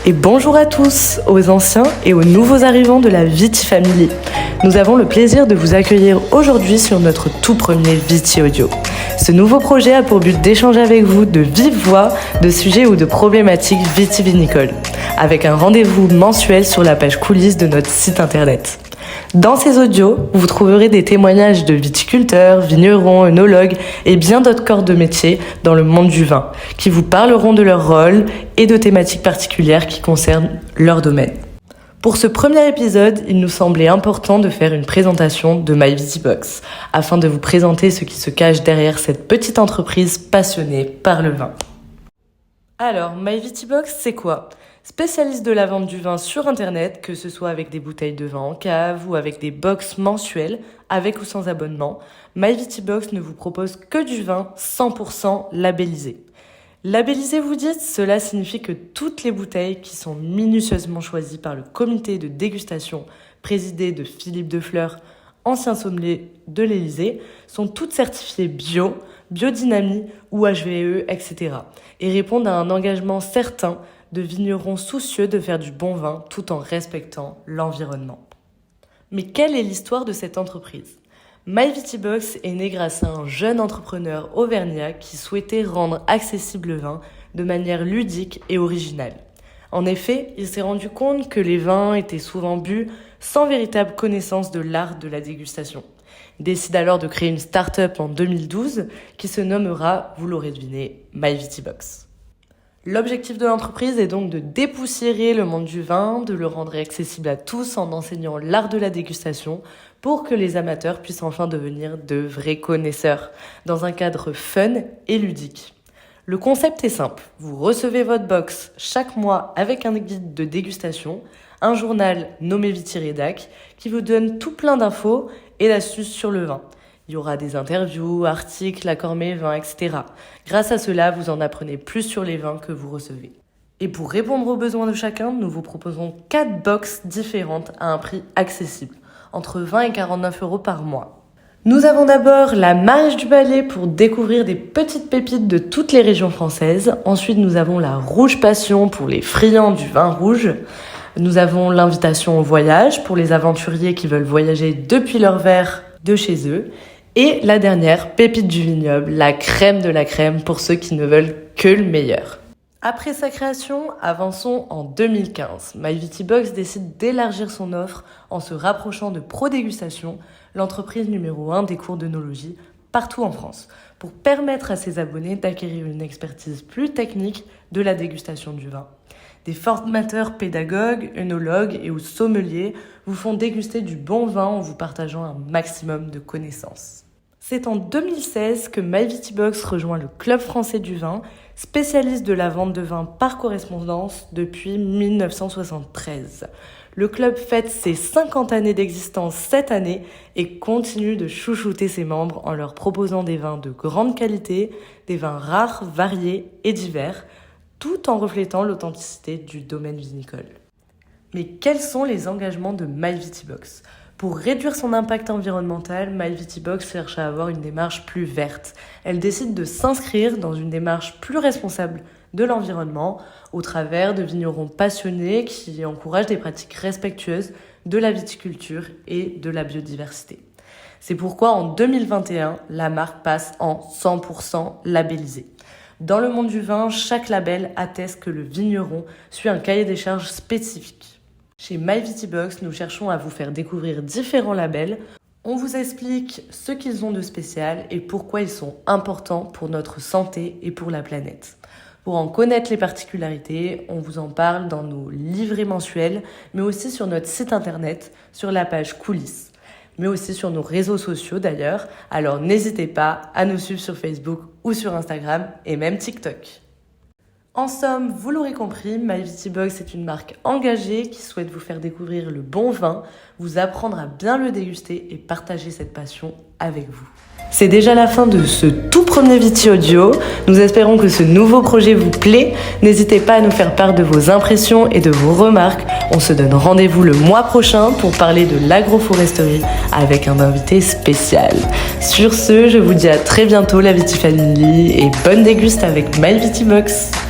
Et bonjour à tous, aux anciens et aux nouveaux arrivants de la Viti Family. Nous avons le plaisir de vous accueillir aujourd'hui sur notre tout premier Viti Audio. Ce nouveau projet a pour but d'échanger avec vous de vive voix de sujets ou de problématiques vitivinicoles, avec un rendez-vous mensuel sur la page coulisses de notre site internet. Dans ces audios, vous trouverez des témoignages de viticulteurs, vignerons, œnologues et bien d'autres corps de métier dans le monde du vin, qui vous parleront de leur rôle et de thématiques particulières qui concernent leur domaine. Pour ce premier épisode, il nous semblait important de faire une présentation de MyVitiBox, afin de vous présenter ce qui se cache derrière cette petite entreprise passionnée par le vin. Alors, MyVitiBox, c'est quoi ? Spécialiste de la vente du vin sur Internet, que ce soit avec des bouteilles de vin en cave ou avec des box mensuelles, avec ou sans abonnement, MyVitiBox ne vous propose que du vin 100% labellisé. Labellisé, vous dites, cela signifie que toutes les bouteilles qui sont minutieusement choisies par le comité de dégustation présidé de Philippe Defleur, ancien sommelier de l'Élysée, sont toutes certifiées bio, biodynamie ou HVE, etc. et répondent à un engagement certain de vignerons soucieux de faire du bon vin tout en respectant l'environnement. Mais quelle est l'histoire de cette entreprise ? MyVitiBox est née grâce à un jeune entrepreneur auvergnat qui souhaitait rendre accessible le vin de manière ludique et originale. En effet, il s'est rendu compte que les vins étaient souvent bu sans véritable connaissance de l'art de la dégustation. Il décide alors de créer une start-up en 2012 qui se nommera, vous l'aurez deviné, MyVitiBox. L'objectif de l'entreprise est donc de dépoussiérer le monde du vin, de le rendre accessible à tous en enseignant l'art de la dégustation pour que les amateurs puissent enfin devenir de vrais connaisseurs dans un cadre fun et ludique. Le concept est simple, vous recevez votre box chaque mois avec un guide de dégustation, un journal nommé Vitirédac qui vous donne tout plein d'infos et d'astuces sur le vin. Il y aura des interviews, articles, accords mévins, etc. Grâce à cela, vous en apprenez plus sur les vins que vous recevez. Et pour répondre aux besoins de chacun, nous vous proposons 4 box différentes à un prix accessible, entre 20 et 49 € par mois. Nous avons d'abord la Mariage du Balai pour découvrir des petites pépites de toutes les régions françaises. Ensuite, nous avons la Rouge Passion pour les friands du vin rouge. Nous avons l'invitation au voyage pour les aventuriers qui veulent voyager depuis leur verre de chez eux. Et la dernière, pépite du vignoble, la crème de la crème pour ceux qui ne veulent que le meilleur. Après sa création, avançons en 2015. MyVitiBox décide d'élargir son offre en se rapprochant de ProDégustation, l'entreprise numéro 1 des cours d'œnologie partout en France, pour permettre à ses abonnés d'acquérir une expertise plus technique de la dégustation du vin. Des formateurs pédagogues, œnologues et ou sommeliers vous font déguster du bon vin en vous partageant un maximum de connaissances. C'est en 2016 que MyVitiBox rejoint le Club français du vin, spécialiste de la vente de vin par correspondance depuis 1973. Le club fête ses 50 années d'existence cette année et continue de chouchouter ses membres en leur proposant des vins de grande qualité, des vins rares, variés et divers, tout en reflétant l'authenticité du domaine vinicole. Mais quels sont les engagements de MyVitiBox ? Pour réduire son impact environnemental, MyVitiBox cherche à avoir une démarche plus verte. Elle décide de s'inscrire dans une démarche plus responsable de l'environnement au travers de vignerons passionnés qui encouragent des pratiques respectueuses de la viticulture et de la biodiversité. C'est pourquoi en 2021, la marque passe en 100% labellisé. Dans le monde du vin, chaque label atteste que le vigneron suit un cahier des charges spécifique. Chez MyVitiBox, nous cherchons à vous faire découvrir différents labels. On vous explique ce qu'ils ont de spécial et pourquoi ils sont importants pour notre santé et pour la planète. Pour en connaître les particularités, on vous en parle dans nos livrets mensuels, mais aussi sur notre site internet, sur la page coulisses, mais aussi sur nos réseaux sociaux d'ailleurs. Alors n'hésitez pas à nous suivre sur Facebook ou sur Instagram et même TikTok. En somme, vous l'aurez compris, MyVitiBox est une marque engagée qui souhaite vous faire découvrir le bon vin, vous apprendre à bien le déguster et partager cette passion avec vous. C'est déjà la fin de ce tout premier Viti Audio. Nous espérons que ce nouveau projet vous plaît. N'hésitez pas à nous faire part de vos impressions et de vos remarques. On se donne rendez-vous le mois prochain pour parler de l'agroforesterie avec un invité spécial. Sur ce, je vous dis à très bientôt la Viti Family et bonne déguste avec MyVitiBox.